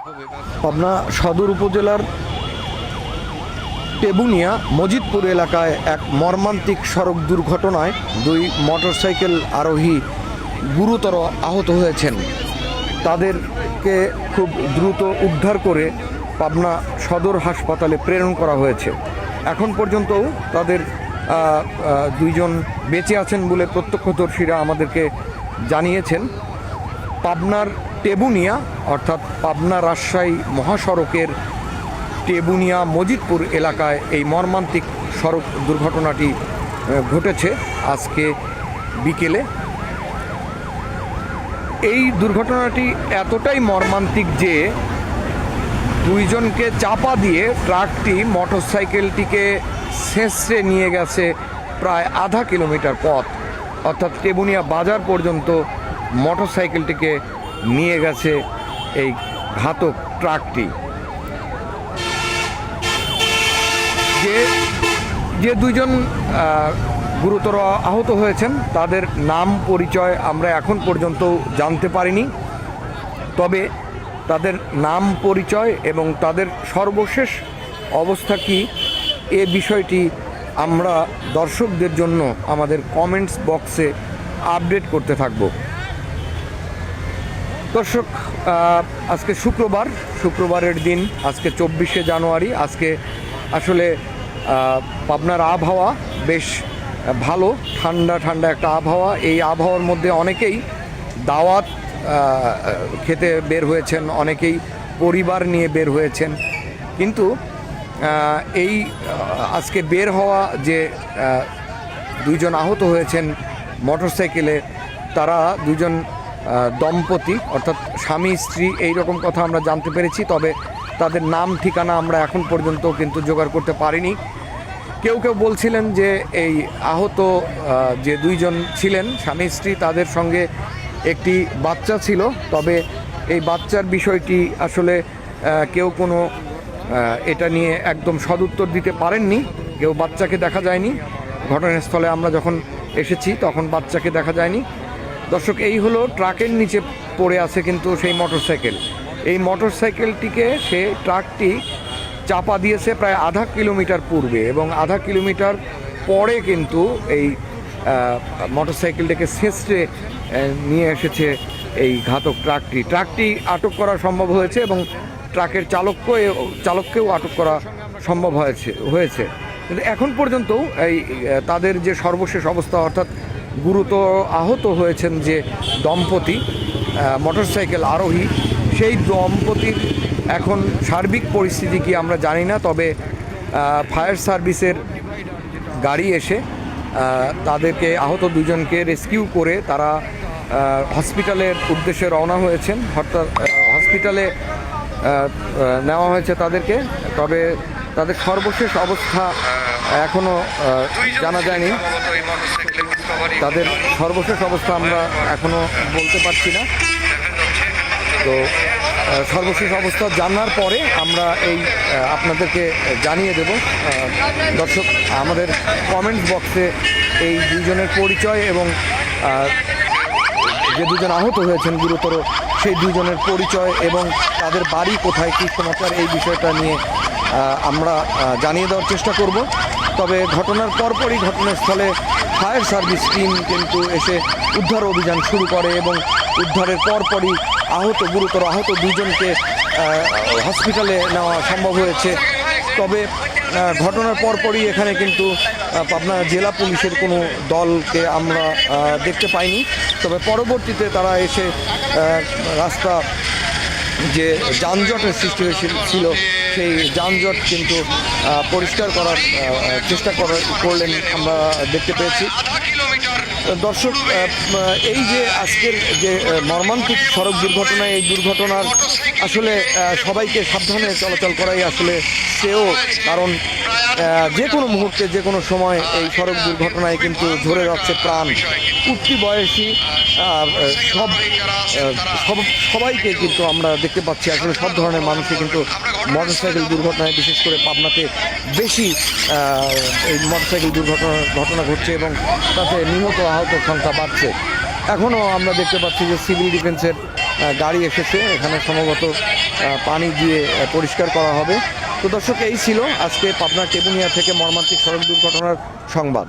পাবনা সদর উপজেলার টেবুনিয়া মজিদপুর এলাকায় এক মর্মান্তিক সড়ক দুর্ঘটনায় দুই মোটরসাইকেল আরোহী গুরুতর আহত হয়েছেন। তাদেরকে খুব দ্রুত উদ্ধার করে পাবনা সদর হাসপাতালে প্রেরণ করা হয়েছে। এখন পর্যন্তও তাদের দুইজন বেঁচে আছেন বলে প্রত্যক্ষদর্শীরা আমাদেরকে জানিয়েছেন। পাবনার টেবুনিয়া অর্থাৎ পাবনা রাজশাহী মহাসড়কের টেবুনিয়া মজিদপুর এলাকায় এই মর্মান্তিক সড়ক দুর্ঘটনাটি ঘটেছে আজকে বিকেলে। এই দুর্ঘটনাটি এতটাই মর্মান্তিক যে দুইজনকে চাপা দিয়ে ট্রাকটি মোটরসাইকেলটিকে ছেঁচড়ে নিয়ে গেছে প্রায় আধা কিলোমিটার পথ, অর্থাৎ টেবুনিয়া বাজার পর্যন্ত মোটরসাইকেলটিকে নিয়ে গেছে এই ঘাতক ট্রাকটি। যে দুইজন গুরুতর আহত হয়েছেন তাদের নাম পরিচয় আমরা এখন পর্যন্ত জানতে পারিনি, তবে তাদের নাম পরিচয় এবং তাদের সর্বশেষ অবস্থা কি এ বিষয়টি আমরা দর্শকদের জন্য আমাদের কমেন্টস বক্সে আপডেট করতে থাকব। দর্শক, আজকে শুক্রবারের দিন, আজকে 24শে জানুয়ারি। আজকে আসলে পাবনার আবহাওয়া বেশ ভালো, ঠান্ডা ঠান্ডা একটা আবহাওয়া। এই আবহাওয়ার মধ্যে অনেকেই দাওয়াত খেতে বের হয়েছেন, অনেকেই পরিবার নিয়ে বের হয়েছেন, কিন্তু এই আজকে বের হওয়া যে দুইজন আহত হয়েছেন মোটরসাইকেলে, তারা দুজন দম্পতি অর্থাৎ স্বামী স্ত্রী এই রকম কথা আমরা জানতে পেরেছি, তবে তাদের নাম ঠিকানা আমরা এখন পর্যন্ত কিন্তু জোগাড় করতে পারিনি। কেউ কেউ বলছিলেন যে এই আহত যে দুইজন ছিলেন স্বামী স্ত্রী, তাদের সঙ্গে একটি বাচ্চা ছিল, তবে এই বাচ্চার বিষয়টি আসলে কেউ কোনো এটা নিয়ে একদম সদুত্তর দিতে পারেননি। কেউ বাচ্চাকে দেখা যায়নি, ঘটনাস্থলে আমরা যখন এসেছি তখন বাচ্চাকে দেখা যায়নি। দর্শক, এই হলো ট্রাকের নিচে পড়ে আছে কিন্তু সেই মোটরসাইকেল। এই মোটরসাইকেলটিকে সে ট্রাকটি চাপা দিয়েছে প্রায় আধা কিলোমিটার পূর্বে, এবং আধা কিলোমিটার পরে কিন্তু এই মোটরসাইকেলটাকে ছেঁচড়ে নিয়ে এসেছে এই ঘাতক ট্রাকটি আটক করা সম্ভব হয়েছে এবং ট্রাকের চালককেও আটক করা সম্ভব হয়েছে। কিন্তু এখন পর্যন্ত এই তাদের যে সর্বশেষ অবস্থা, অর্থাৎ গুরুতর আহত হয়েছেন যে দম্পতি মোটরসাইকেল আরোহী, সেই দম্পতির এখন সার্বিক পরিস্থিতি কি আমরা জানি না, তবে ফায়ার সার্ভিসের গাড়ি এসে তাদেরকে আহত দুজনকে রেস্কিউ করে তারা হসপিটালের উদ্দেশ্যে রওনা হয়েছেন। অর্থাৎ হসপিটালে নেওয়া হয়েছে তাদেরকে, তবে তাদের সর্বশেষ অবস্থা এখনও জানা যায়নি। তাদের সর্বশেষ অবস্থা আমরা এখনও বলতে পারছি না। তো সর্বশেষ অবস্থা জানার পরে আমরা এই আপনাদেরকে জানিয়ে দেব। দর্শক, আমাদের কমেন্টস বক্সে এই দুজনের পরিচয় এবং যে দুজন আহত হয়েছেন গুরুতর, সেই দুজনের পরিচয় এবং তাদের বাড়ি কোথায়, কী সমাচার, এই বিষয়টা নিয়ে আমরা জানিয়ে দেওয়ার চেষ্টা করব। তবে ঘটনার পরপরই ঘটনাস্থলে ফায়ার সার্ভিস টিম কিন্তু এসে উদ্ধার অভিযান শুরু করে এবং উদ্ধারের পরপরই গুরুতর আহত দুজনকে হসপিটালে নেওয়া সম্ভব হয়েছে। তবে ঘটনার পরপরই এখানে কিন্তু পাবনা জেলা পুলিশের কোনো দলকে আমরা দেখতে পাইনি, তবে পরবর্তীতে তারা এসে রাস্তা যে যানজটের সৃষ্টি হয়েছিল সেই যানজট কিন্তু পরিষ্কার করার চেষ্টা করলেন আমরা দেখতে পেয়েছি। দর্শক, এই যে আজকের যে মর্মান্তিক সড়ক দুর্ঘটনা, এই দুর্ঘটনার আসলে সবাইকে সাবধানে চলাচল করাই আসলে শ্রেয়, কারণ যে কোনো মুহূর্তে যে কোনো সময় এই সড়ক দুর্ঘটনায় কিন্তু ঝরে যাচ্ছে প্রাণ। উঠতি বয়সী সবাইকে কিন্তু আমরা দেখতে পাচ্ছি, আসলে সব ধরনের মানুষই কিন্তু মোটরসাইকেল দুর্ঘটনায়, বিশেষ করে পাবনাতে বেশি এই মোটরসাইকেল ঘটনা ঘটছে এবং তাতে নিহত আহত সংখ্যা বাড়ছে। এখনও আমরা দেখতে পাচ্ছি যে সিভিল ডিফেন্সের গাড়ি এসেছে, এখানে সম্ভবত পানি দিয়ে পরিষ্কার করা হবে। তো দর্শক, এই ছিল আজকে পাবনা টেবুনিয়া থেকে মর্মান্তিক সড়ক দুর্ঘটনার সংবাদ।